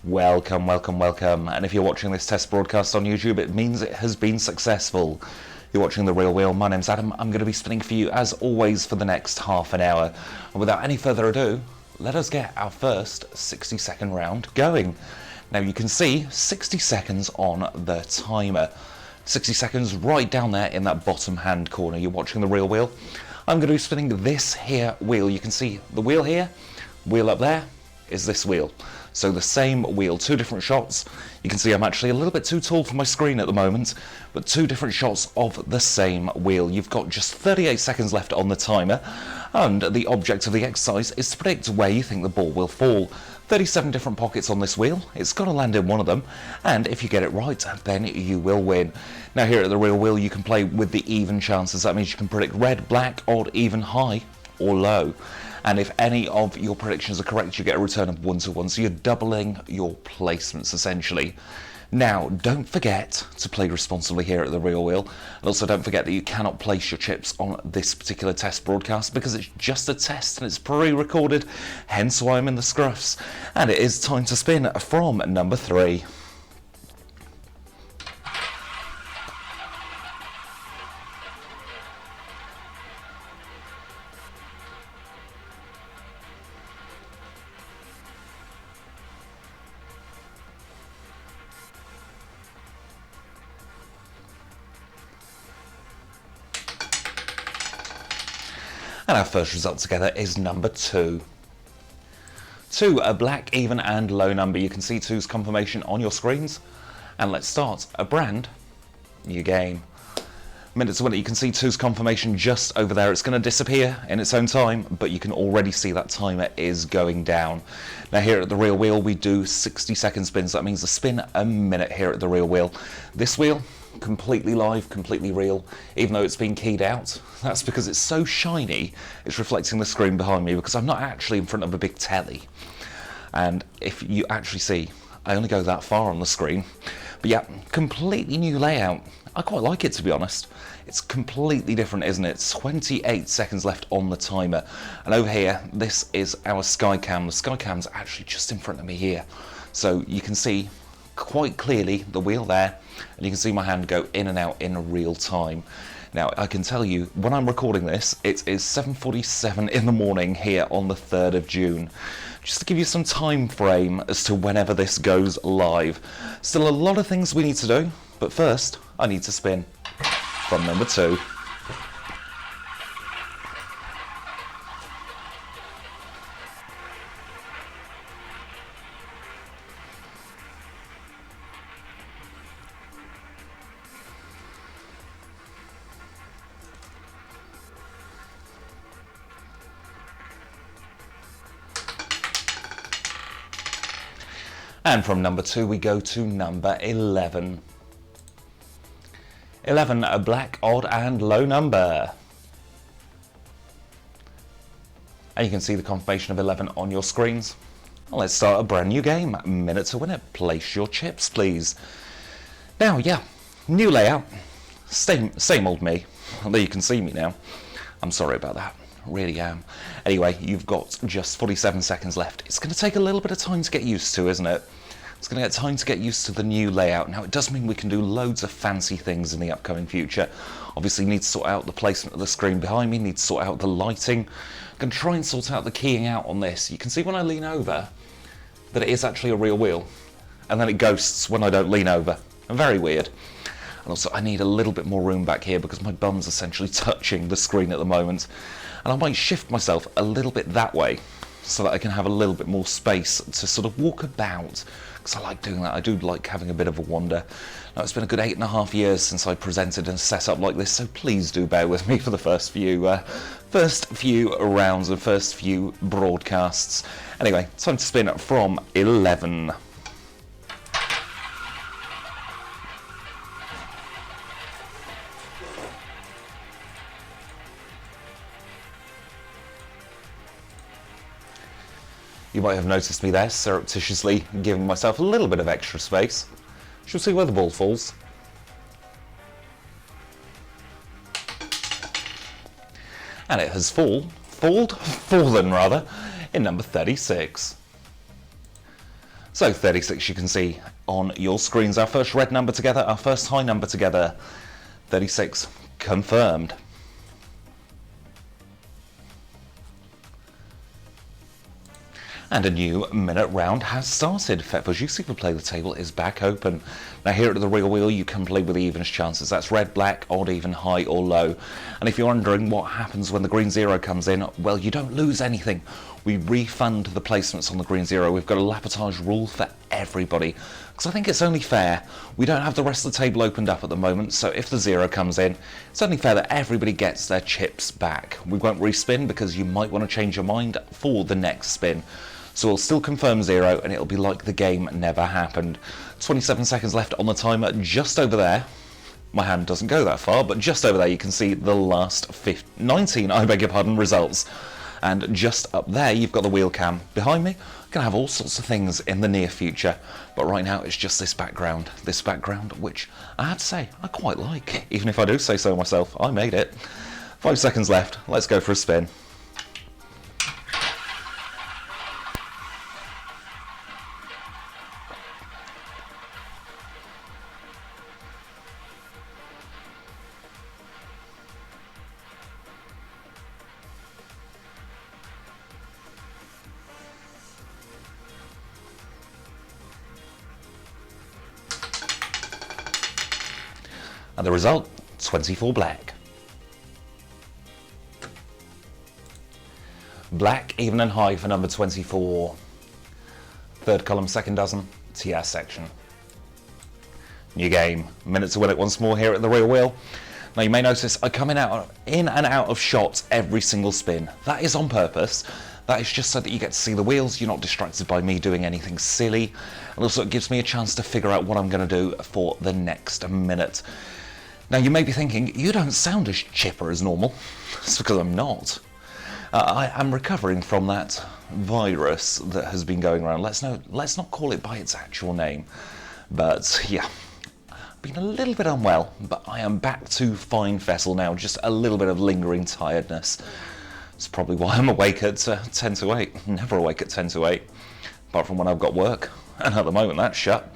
Welcome, welcome, welcome. And if you're watching this test broadcast on YouTube, it means it has been successful. You're watching The Real Wheel. My name's Adam. I'm going to be spinning for you, as always, for the next half an hour. And without any further ado, let us get our first 60-second round going. Now, you can see 60 seconds on the timer. 60 seconds right down there in that bottom hand corner. You're watching The Real Wheel. I'm going to be spinning this here wheel. You can see the wheel here, wheel up there is this wheel. So the same wheel, two different shots. You can see I'm actually a little bit too tall for my screen at the moment, but two different shots of the same wheel. You've got just 38 seconds left on the timer, and the object of the exercise is to predict where you think the ball will fall. 37 different pockets on this wheel. It's got to land in one of them, and if you get it right, then you will win. Now here at The Real Wheel, you can play with the even chances. That means you can predict red, black, odd, even, high, or low. And if any of your predictions are correct, you get a return of 1 to 1. So you're doubling your placements, essentially. Now, don't forget to play responsibly here at The Real Wheel. And also don't forget that you cannot place your chips on this particular test broadcast because it's just a test and it's pre-recorded, hence why I'm in the scruffs. And it is time to spin from number 3. And our first result together is number 2. 2, a black, even and low number. You can see 2's confirmation on your screens. And let's start a brand new game. Minute to win it, you can see 2's confirmation just over there. It's going to disappear in its own time, but you can already see that timer is going down. Now here at The Real Wheel, we do 60-second spins. That means a spin a minute here at The Real Wheel. This wheel, completely live, completely real, even though it's been keyed out. That's because it's so shiny, it's reflecting the screen behind me because I'm not actually in front of a big telly. And if you actually see, I only go that far on the screen. But yeah, completely new layout. I quite like it, to be honest. It's completely different, isn't it? 28 seconds left on the timer. And over here, this is our Skycam. The Skycam's actually just in front of me here. So you can see quite clearly the wheel there, and you can see my hand go in and out in real time. Now I can tell you, when I'm recording this, it is 7:47 in the morning here on the 3rd of June. Just to give you some time frame as to whenever this goes live. Still a lot of things we need to do, but first I need to spin from number 2. And from number 2 we go to number 11. 11, a black, odd and low number. And you can see the confirmation of 11 on your screens. Well, let's start a brand new game. Minute to win it. Place your chips, please. Now, yeah, new layout. Same old me. Although you can see me now. I'm sorry about that. Really am. Anyway, you've got just 47 seconds left. It's going to take a little bit of time to get used to, isn't it? It's going to get time to get used to the new layout. Now, it does mean we can do loads of fancy things in the upcoming future. Obviously, need to sort out the placement of the screen behind me, need to sort out the lighting. I'm going to try and sort out the keying out on this. You can see when I lean over that it is actually a real wheel, and then it ghosts when I don't lean over. Very weird. And also, I need a little bit more room back here because my bum's essentially touching the screen at the moment. And I might shift myself a little bit that way so that I can have a little bit more space to sort of walk about, because I like doing that. I do like having a bit of a wander. Now, it's been a good 8.5 years since I presented and set up like this, so please do bear with me for the first few rounds and first few broadcasts. Anyway, time to spin from 11. You might have noticed me there, surreptitiously giving myself a little bit of extra space. Shall we see where the ball falls? And it has fallen rather, in number 36. So 36 you can see on your screens. Our first red number together, our first high number together. 36 confirmed. And a new minute round has started. Fetvojuicy for Play the Table is back open. Now here at the real wheel you can play with the evens chances. That's red, black, odd, even, high or low. And if you're wondering what happens when the green zero comes in, well, you don't lose anything. We refund the placements on the green zero. We've got a lappotage rule for everybody, because I think it's only fair. We don't have the rest of the table opened up at the moment, so if the zero comes in, it's only fair that everybody gets their chips back. We won't respin because you might want to change your mind for the next spin. So we'll still confirm zero and it'll be like the game never happened. 27 seconds left on the timer. Just over there, my hand doesn't go that far, but just over there you can see the last 19, I beg your pardon, results. And just up there you've got the wheel cam. Behind me, I'm going to have all sorts of things in the near future, but right now it's just this background which I have to say I quite like, even if I do say so myself. I made it. 5 seconds left, let's go for a spin. And the result, 24 black. Black, even and high for number 24. Third column, second dozen, TS section. New game, minute to win it once more here at the real wheel. Now you may notice I come in and out of shots every single spin. That is on purpose. That is just so that you get to see the wheels, you're not distracted by me doing anything silly. And also it gives me a chance to figure out what I'm going to do for the next minute. Now you may be thinking, you don't sound as chipper as normal. It's because I'm not. I am recovering from that virus that has been going around. Let's not call it by its actual name. But yeah, I've been a little bit unwell, but I am back to fine vessel now. Just a little bit of lingering tiredness. It's probably why I'm awake at 10 to 8. Never awake at 10 to 8, apart from when I've got work. And at the moment that's shut.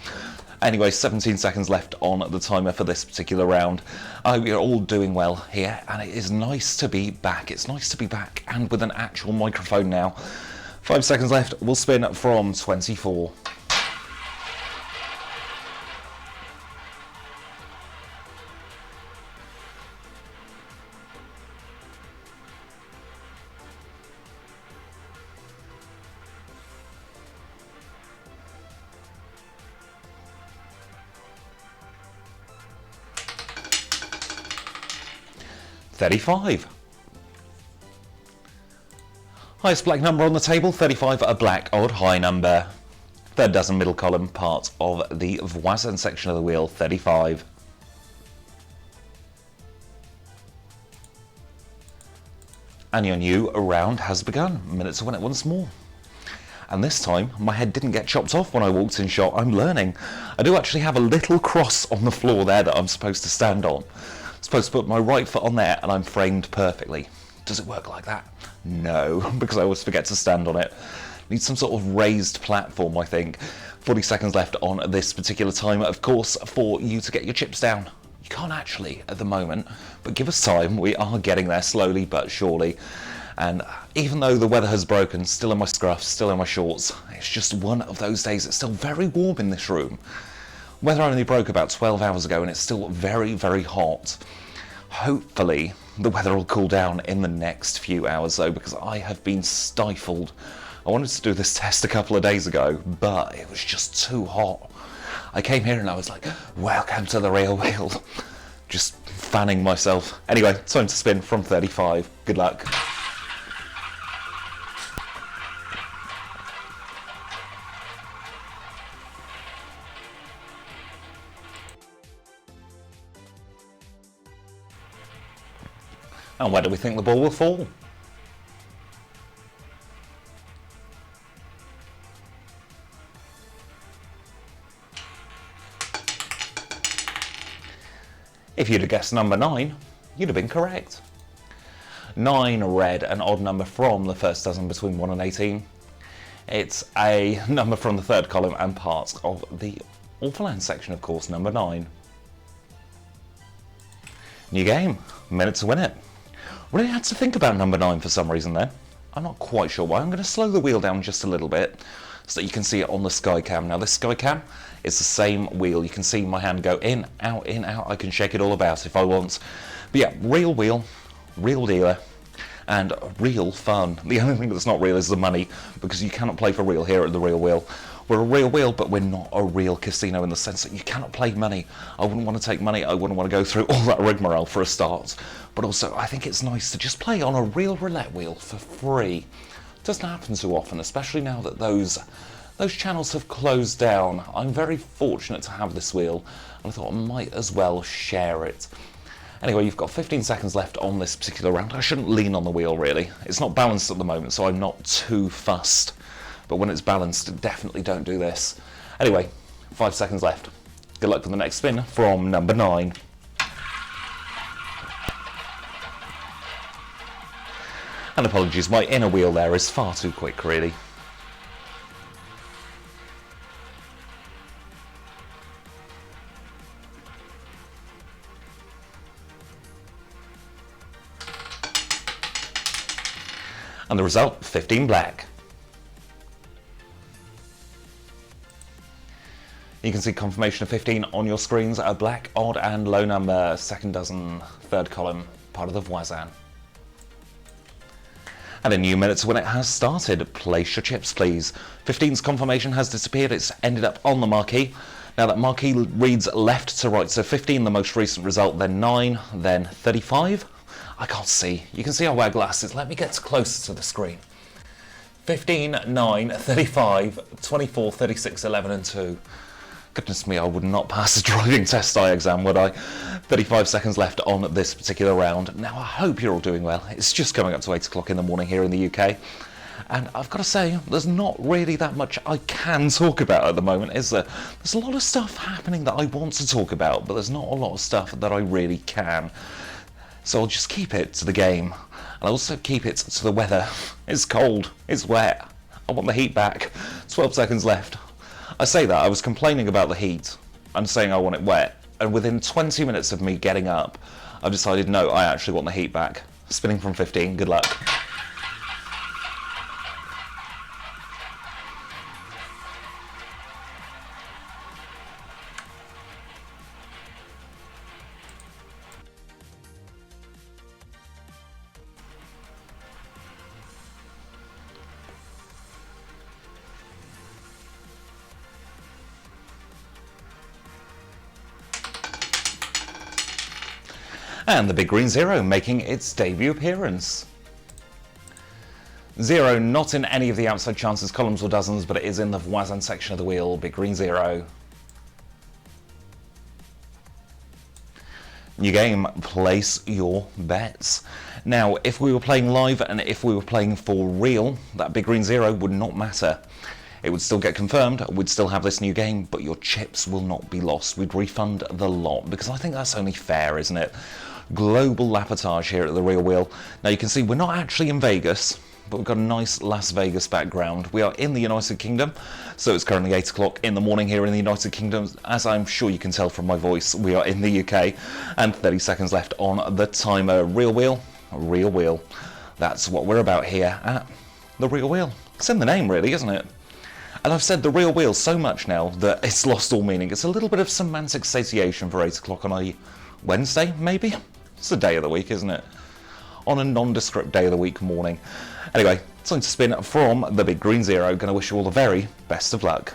Anyway, 17 seconds left on the timer for this particular round. I hope you're all doing well here, and it is nice to be back. It's nice to be back, and with an actual microphone now. 5 seconds left, we'll spin from 24. $35. Highest black number on the table, 35, a black odd high number. Third dozen middle column, part of the voisin section of the wheel, 35. And your new round has begun. Minute to win it once more. And this time, my head didn't get chopped off when I walked in shot. I'm learning. I do actually have a little cross on the floor there that I'm supposed to stand on. Supposed to put my right foot on there and I'm framed perfectly. Does it work like that? No, because I always forget to stand on it. Need some sort of raised platform, I think. 40 seconds left on this particular timer, of course, for you to get your chips down. You can't actually at the moment, but give us time. We are getting there slowly but surely. And even though the weather has broken, still in my scruffs, still in my shorts, it's just one of those days. It's still very warm in this room. Weather only broke about 12 hours ago and it's still very, very hot. Hopefully the weather will cool down in the next few hours though, because I have been stifled. I wanted to do this test a couple of days ago, but it was just too hot. I came here and I was like, welcome to the real wheel. Just fanning myself. Anyway, time to spin from 35. Good luck. And where do we think the ball will fall? If you'd have guessed number 9, you'd have been correct. 9 red, an odd number from the first dozen between 1 and 18. It's a number from the third column and part of the Orphaland section, of course, number 9. New game, minute to win it. Really had to think about number 9 for some reason then. I'm not quite sure why. I'm going to slow the wheel down just a little bit so that you can see it on the sky cam. Now this sky cam is the same wheel. You can see my hand go in, out, in, out. I can shake it all about if I want. But yeah, real wheel, real dealer, and real fun. The only thing that's not real is the money, because you cannot play for real here at the Real Wheel. We're a real wheel, but we're not a real casino in the sense that you cannot play money. I wouldn't want to take money. I wouldn't want to go through all that rigmarole for a start. But also, I think it's nice to just play on a real roulette wheel for free. It doesn't happen too often, especially now that those channels have closed down. I'm very fortunate to have this wheel, and I thought I might as well share it. Anyway, you've got 15 seconds left on this particular round. I shouldn't lean on the wheel, really. It's not balanced at the moment, so I'm not too fussed. But when it's balanced, definitely don't do this. Anyway, 5 seconds left. Good luck for the next spin from number 9. And apologies, my inner wheel there is far too quick, really. And the result, 15 black. You can see confirmation of 15 on your screens, a black, odd and low number, second dozen, third column, part of the Voisin. And a new minute to win it has started. Place your chips, please. 15's confirmation has disappeared. It's ended up on the marquee. Now that marquee reads left to right, so 15 the most recent result, then 9, then 35. I can't see. You can see I wear glasses. Let me get closer to the screen. 15, 9, 35, 24, 36, 11 and 2. Goodness me, I would not pass a driving test eye exam, would I? 35 seconds left on this particular round. Now, I hope you're all doing well. It's just coming up to 8 o'clock in the morning here in the UK. And I've got to say, there's not really that much I can talk about at the moment, is there? There's a lot of stuff happening that I want to talk about, but there's not a lot of stuff that I really can. So I'll just keep it to the game. And I'll also keep it to the weather. It's cold. It's wet. I want the heat back. 12 seconds left. I say that, I was complaining about the heat. I'm saying I want it wet. And within 20 minutes of me getting up, I decided, no, I actually want the heat back. Spinning from 15, good luck. And the big green 0 making its debut appearance. 0 not in any of the outside chances, columns or dozens, but it is in the Voisin section of the wheel. Big green 0. New game, place your bets. Now, if we were playing live and if we were playing for real, that big green 0 would not matter. It would still get confirmed, we'd still have this new game, but your chips will not be lost. We'd refund the lot, because I think that's only fair, isn't it? Global Lapotage here at the Real Wheel. Now you can see we're not actually in Vegas, but we've got a nice Las Vegas background. We are in the United Kingdom, so it's currently 8 o'clock in the morning here in the United Kingdom. As I'm sure you can tell from my voice, we are in the UK, and 30 seconds left on the timer. Real Wheel, Real Wheel. That's what we're about here at the Real Wheel. It's in the name really, isn't it? And I've said the Real Wheel so much now that it's lost all meaning. It's a little bit of semantic satiation for 8 o'clock on a Wednesday, maybe? It's the day of the week, isn't it? On a nondescript day of the week morning. Anyway, time to spin from the big green 0. Going to wish you all the very best of luck.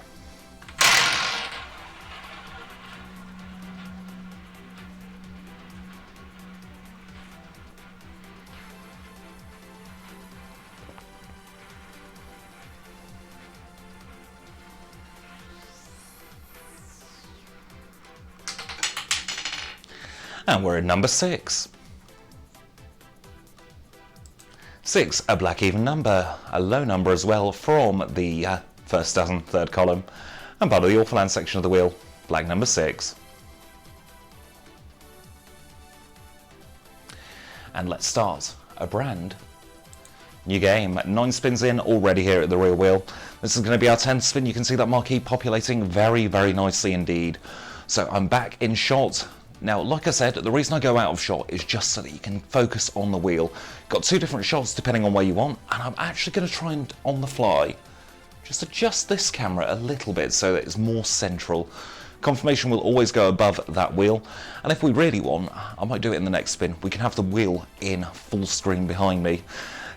And we're in number 6. 6, a black even number, a low number as well from the first dozen, third column, and part of the Orphaland section of the wheel, black number 6. And let's start a brand New game, 9 spins in already here at the rear wheel. This is going to be our 10th spin. You can see that marquee populating very, very nicely indeed. So I'm back in shot. Now, like I said, the reason I go out of shot is just so that you can focus on the wheel. Got 2 different shots depending on where you want, and I'm actually going to try and, on the fly, just adjust this camera a little bit so that it's more central. Confirmation will always go above that wheel, and if we really want, I might do it in the next spin. We can have the wheel in full screen behind me.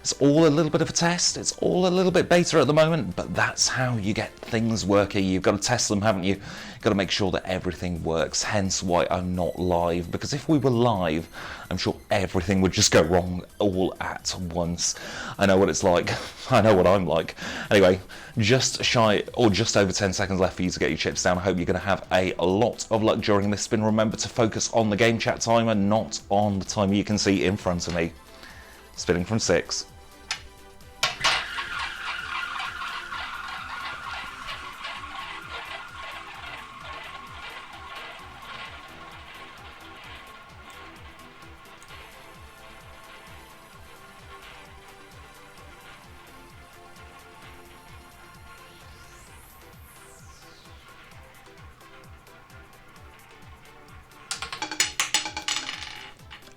It's all a little bit of a test, it's all a little bit beta at the moment, but that's how you get things working. You've got to test them, haven't you? You've got to make sure that everything works, hence why I'm not live, because if we were live, I'm sure everything would just go wrong all at once. I know what it's like, I know what I'm like. Anyway, just shy, or just over 10 seconds left for you to get your chips down. I hope you're going to have a lot of luck during this spin. Remember to focus on the game chat timer, not on the timer you can see in front of me. Spinning from 6.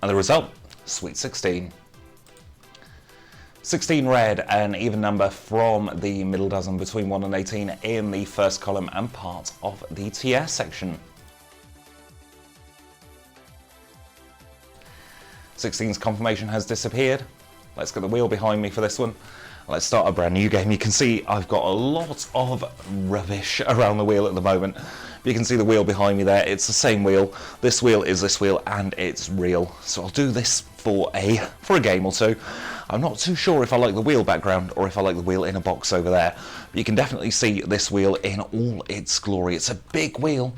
And the result, sweet 16. 16 red, an even number from the middle dozen between 1 and 18 in the first column and part of the TS section. 16's confirmation has disappeared. Let's get the wheel behind me for this one. Let's start a brand new game. You can see I've got a lot of rubbish around the wheel at the moment. You can see the wheel behind me there. It's the same wheel. This wheel is this wheel, and it's real. So I'll do this for a game or two. I'm not too sure if I like the wheel background or if I like the wheel in a box over there. But you can definitely see this wheel in all its glory. It's a big wheel,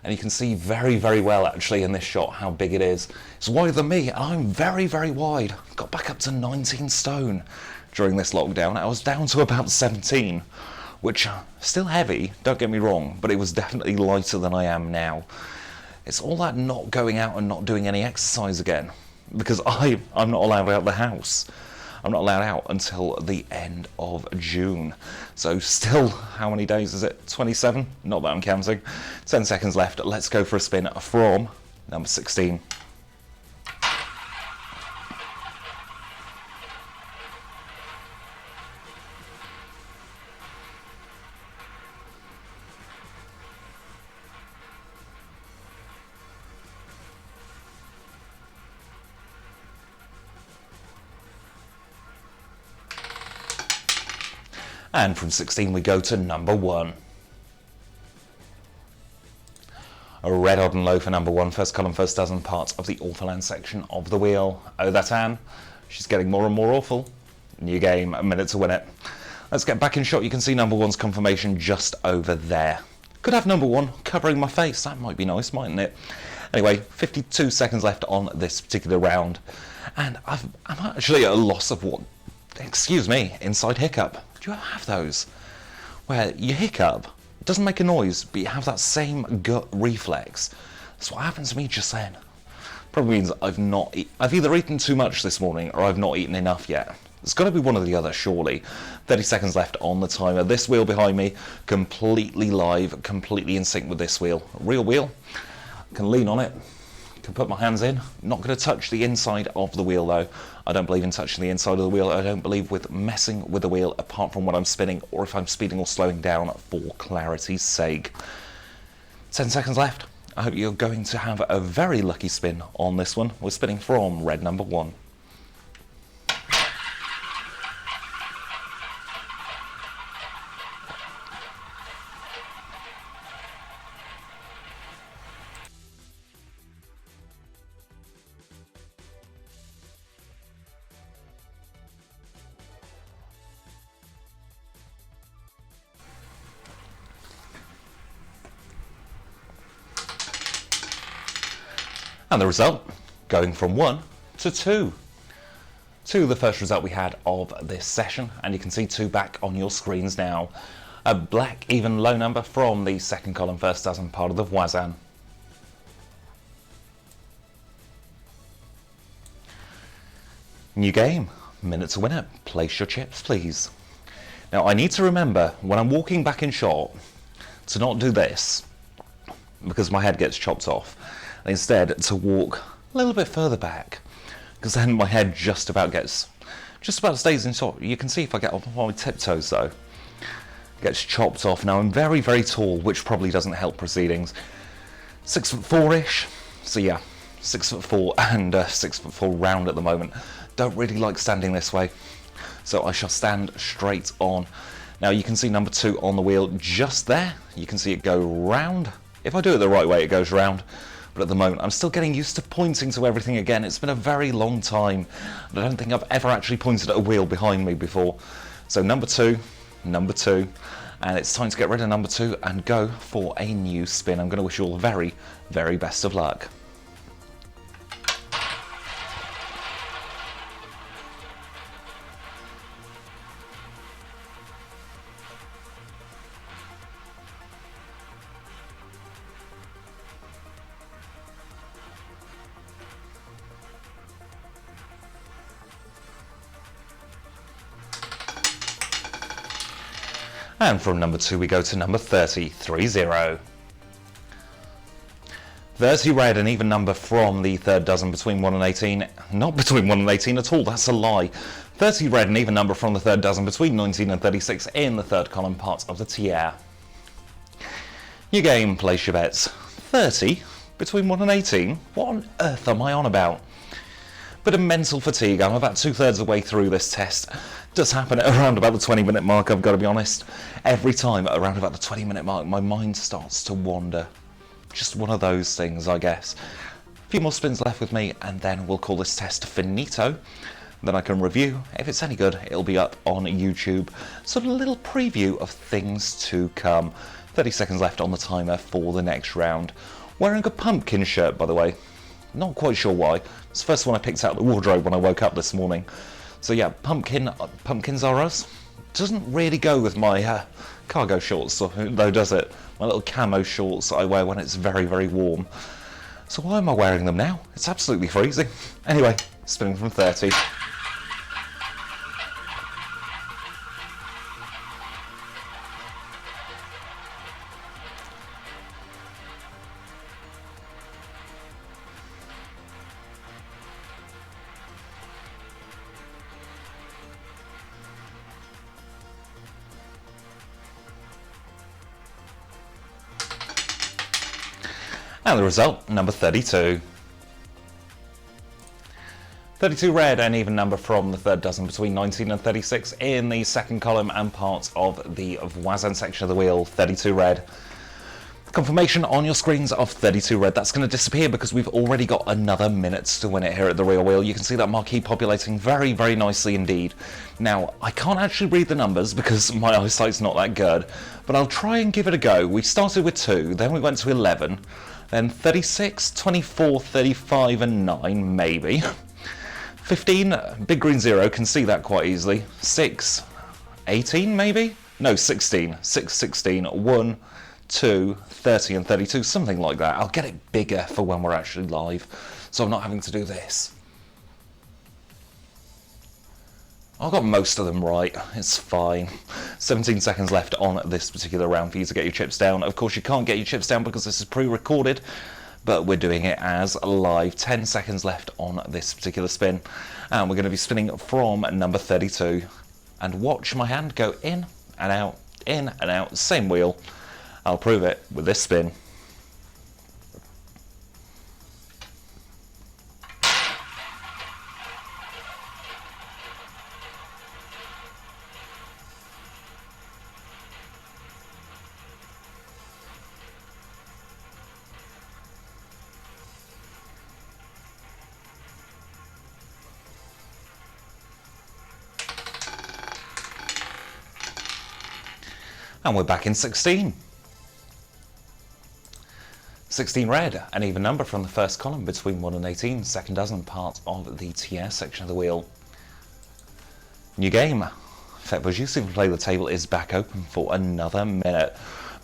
and you can see very, very well actually in this shot how big it is. It's wider than me, and I'm very, very wide. Got back up to 19 stone during this lockdown. I was down to about 17. Which still heavy, don't get me wrong, but it was definitely lighter than I am now. It's all that not going out and not doing any exercise again, because I'm not allowed out of the house. I'm not allowed out until the end of June. So still, how many days is it? 27? Not that I'm counting. 10 seconds left. Let's go for a spin from number 16. And from 16 we go to number 1. A red odd and low for number 1, first column, first dozen, part of the Orphaland section of the wheel. Oh, that Anne. She's getting more and more awful. New game, a minute to win it. Let's get back in shot. You can see number 1's confirmation just over there. Could have number 1 covering my face. That might be nice, mightn't it? Anyway, 52 seconds left on this particular round. And I'm actually at a loss of what, excuse me, inside hiccup. Do you ever have those? Where you hiccup, it doesn't make a noise, but you have that same gut reflex. That's what happened to me just then. Probably means I've either eaten too much this morning or I've not eaten enough yet. It's got to be one or the other, surely. 30 seconds left on the timer. This wheel behind me, completely live, completely in sync with this wheel. Real wheel. I can lean on it. Can put my hands in. Not going to touch the inside of the wheel though. I don't believe in touching the inside of the wheel. I don't believe with messing with the wheel apart from when I'm spinning or if I'm speeding or slowing down for clarity's sake. 10 seconds left. I hope you're going to have a very lucky spin on this one. We're spinning from red number 1. And the result, going from 1 to 2. 2, the first result we had of this session, and you can see 2 back on your screens now. A black even low number from the second column, first dozen, part of the Voisin. New game, Minute to win it. Place your chips, please. Now, I need to remember, when I'm walking back in shot, to not do this, because my head gets chopped off. Instead, to walk a little bit further back, because then my head just about stays in shot. You can see if I get on my tiptoes, though. Gets chopped off. Now, I'm very, very tall, which probably doesn't help proceedings. 6'4"-ish. So yeah, 6'4" and 6'4" round at the moment. Don't really like standing this way, so I shall stand straight on. Now you can see number 2 on the wheel just there. You can see it go round. If I do it the right way, it goes round. But at the moment, I'm still getting used to pointing to everything again. It's been a very long time. I don't think I've ever actually pointed at a wheel behind me before. So number 2, and it's time to get rid of number 2 and go for a new spin. I'm going to wish you all the very, very best of luck. And from number 2 we go to number 30, 30. 30 red, an even number from the third dozen between 1 and 18. Not between 1 and 18 at all, that's a lie. 30 red, an even number from the third dozen between 19 and 36 in the third column part of the tier. Your game, place your bets. 30 between 1 and 18? What on earth am I on about? Bit of mental fatigue. I'm about 2/3 of the way through this test. Does happen at around about the 20-minute mark, I've got to be honest. Every time at around about the 20-minute mark, my mind starts to wander. Just one of those things, I guess. A few more spins left with me, and then we'll call this test finito. Then I can review. If it's any good, it'll be up on YouTube. Sort of a little preview of things to come. 30 seconds left on the timer for the next round. Wearing a pumpkin shirt, by the way. Not quite sure why. It's the first one I picked out of the wardrobe when I woke up this morning. So yeah, pumpkins are us. Doesn't really go with my cargo shorts, though, does it? My little camo shorts that I wear when it's very, very warm. So why am I wearing them now? It's absolutely freezing. Anyway, spinning from 30. And the result, number 32. 32 red, an even number from the third dozen between 19 and 36 in the second column and parts of the Voisin section of the wheel. 32 red. Confirmation on your screens of 32 red. That's going to disappear because we've already got another minute to win it here at the real wheel. You can see that marquee populating very, very nicely indeed. Now, I can't actually read the numbers because my eyesight's not that good, but I'll try and give it a go. We started with 2, then we went to 11, then 36, 24, 35 and 9, maybe. 15, big green 0, can see that quite easily. 6, 18 maybe? No, 16, 6, 16, 1, 2, 30 and 32, something like that. I'll get it bigger for when we're actually live, so I'm not having to do this. I got most of them right, it's fine. 17 seconds left on this particular round for you to get your chips down. Of course you can't get your chips down because this is pre-recorded, but we're doing it as live. 10 seconds left on this particular spin, and we're going to be spinning from number 32. And watch my hand go in and out, same wheel. I'll prove it with this spin. And we're back in 16. 16 red, an even number from the first column between 1 and 18, second dozen, part of the TS section of the wheel. New game. Fetbo's Juicy Play the Table is back open for another minute.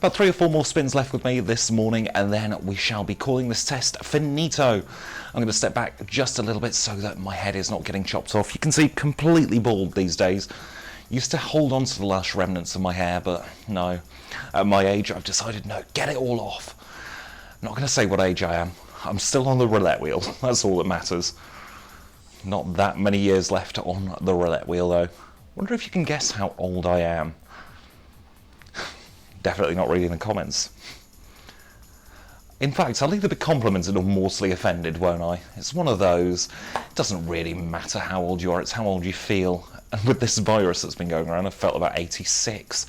About 3 or 4 more spins left with me this morning, and then we shall be calling this test finito. I'm going to step back just a little bit so that my head is not getting chopped off. You can see completely bald these days. Used to hold on to the last remnants of my hair, but no. At my age, I've decided, no, get it all off. I'm not going to say what age I am. I'm still on the roulette wheel. That's all that matters. Not that many years left on the roulette wheel, though. Wonder if you can guess how old I am. Definitely not reading the comments. In fact, I'll either be complimented or morsely offended, won't I? It's one of those. It doesn't really matter how old you are, it's how old you feel. And with this virus that's been going around, I've felt about 86.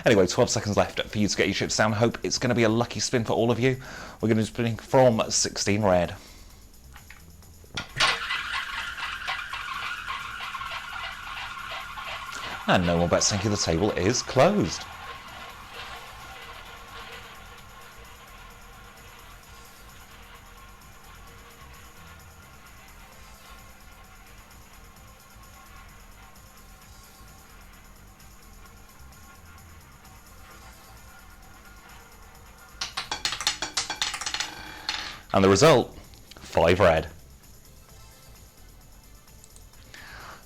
Anyway, 12 seconds left for you to get your chips down. Hope it's going to be a lucky spin for all of you. We're going to be spinning from 16 red. And no more bets, thank you. The table is closed. And the result, 5 red.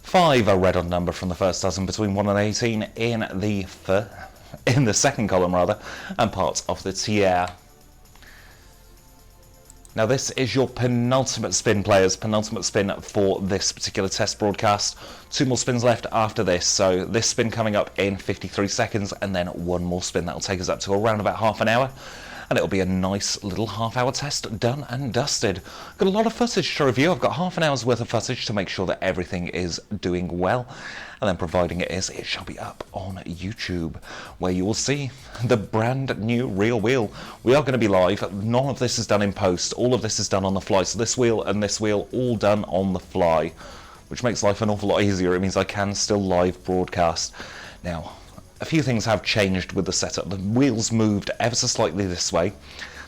5 a red odd number from the first dozen between 1 and 18 in the second column rather, and parts of the tier. Now this is your penultimate spin, players, penultimate spin for this particular test broadcast. 2 more spins left after this, so this spin coming up in 53 seconds and then 1 more spin. That'll take us up to around about half an hour. And it'll be a nice little half-hour test done and dusted. Got a lot of footage to review. I've got half an hour's worth of footage to make sure that everything is doing well. And then providing it is, it shall be up on YouTube, where you will see the brand new real wheel. We are going to be live. None of this is done in post. All of this is done on the fly. So this wheel and this wheel all done on the fly, which makes life an awful lot easier. It means I can still live broadcast. Now, a few things have changed with the setup. The wheels moved ever so slightly this way.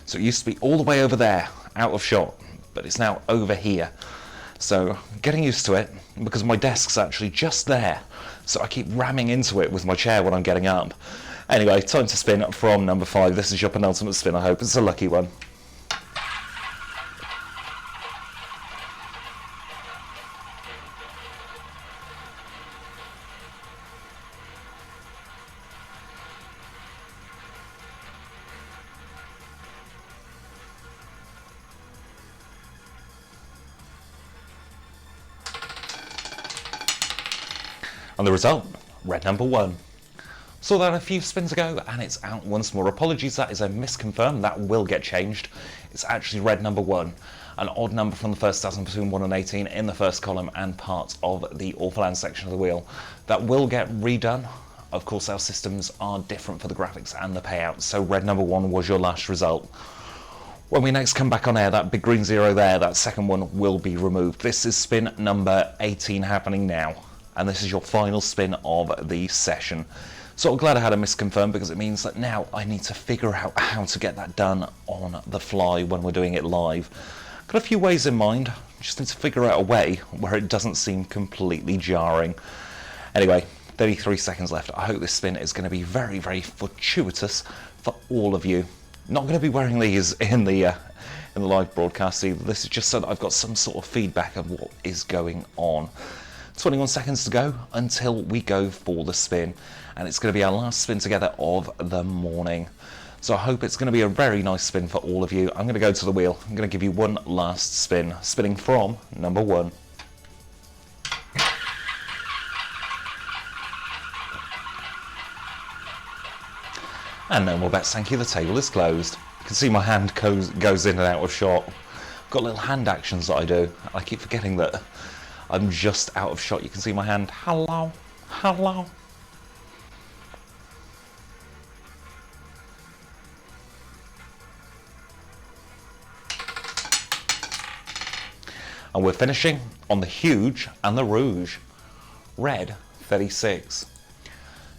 So it used to be all the way over there, out of shot, but it's now over here. So getting used to it, because my desk's actually just there. So I keep ramming into it with my chair when I'm getting up. Anyway, time to spin from number 5. This is your penultimate spin, I hope. It's a lucky one. And the result, red number 1. Saw that a few spins ago and it's out once more. Apologies, that is a misconfirm. That will get changed. It's actually red number 1. An odd number from the first dozen between 1 and 18 in the first column and parts of the Orphaland section of the wheel. That will get redone. Of course, our systems are different for the graphics and the payouts, so red number 1 was your last result. When we next come back on air, that big green 0 there, that second one will be removed. This is spin number 18 happening now. And this is your final spin of the session. So I'm glad I had a misconfirm, because it means that now I need to figure out how to get that done on the fly when we're doing it live. Got a few ways in mind, just need to figure out a way where it doesn't seem completely jarring. Anyway, 33 seconds left. I hope this spin is going to be very, very fortuitous for all of you. Not going to be wearing these in the live broadcast either. This is just so that I've got some sort of feedback of what is going on. 21 seconds to go until we go for the spin, and it's going to be our last spin together of the morning. So I hope it's going to be a very nice spin for all of you. I'm going to go to the wheel. I'm going to give you one last spin, spinning from number 1. And no more bets, thank you. The table is closed. You can see my hand goes in and out of shot. I've got little hand actions that I do. I keep forgetting that I'm just out of shot. You can see my hand. Hello, hello. And we're finishing on the huge and the rouge. Red, 36.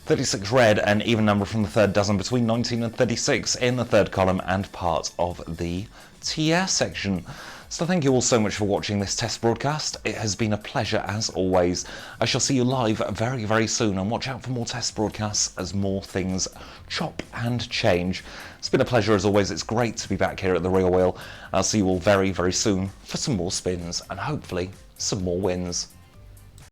36 red, an even number from the third dozen between 19 and 36 in the third column and part of the TS section. So thank you all so much for watching this test broadcast. It has been a pleasure as always. I shall see you live very, very soon, and watch out for more test broadcasts as more things chop and change. It's been a pleasure as always. It's great to be back here at the Real Wheel. I'll see you all very, very soon for some more spins and hopefully some more wins.